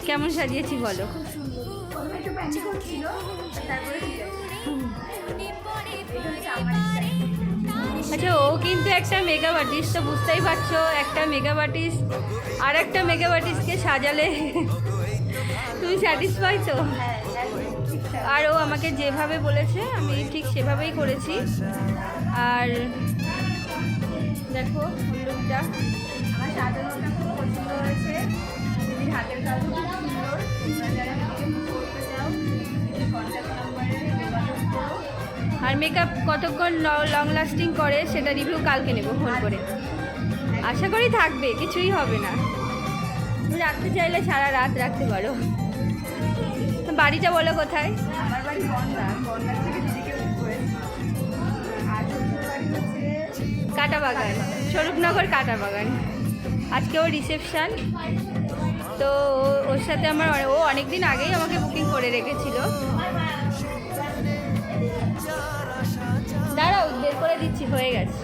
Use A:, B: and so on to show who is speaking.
A: কেমন সাজিয়েছি বলো? আচ্ছা, ও কিন্তু একটা মেকআপ আর্টিস্ট, তো বুঝতেই পারছো একটা মেকআপ আর্টিস্ট আর একটা মেকআপ আর্টিস্টকে সাজালে তুমি স্যাটিসফাই তো? আর ও আমাকে যেভাবে বলেছে আমি ঠিক সেভাবেই করেছি। আর দেখো লুকটা
B: আমার সাজানোটা খুব পছন্দ হয়েছে। দিদির হাতের কাজ খুব সুন্দর। তোমরা যারা মেকআপ করতে চাও দিদির কন্ট্যাক্ট নাম্বারে যোগাযোগ করো।
A: আর মেকআপ কতক্ষণ লং লাস্টিং করে সেটা রিভিউ কালকে নেব ফোন করে। আশা করি থাকবে, কিছুই হবে না। তুমি রাখতে চাইলে সারা রাত রাখতে পারো। বাড়িটা বলো কোথায়?
B: আমার বাড়ি বনগাঁ, বনগাঁ থেকে দিদিকে বুক করেছি। আর শ্বশুর বাড়ি হচ্ছে
A: কাঁটাবাগান, স্বরূপনগর কাঁটাবাগান। আজকে ওর রিসেপশান, তো ওর সাথে আমার ও অনেক দিন আগেই আমাকে বুকিং করে রেখেছিল। দাঁড়াও বের করে দিচ্ছি, হয়ে গেছে।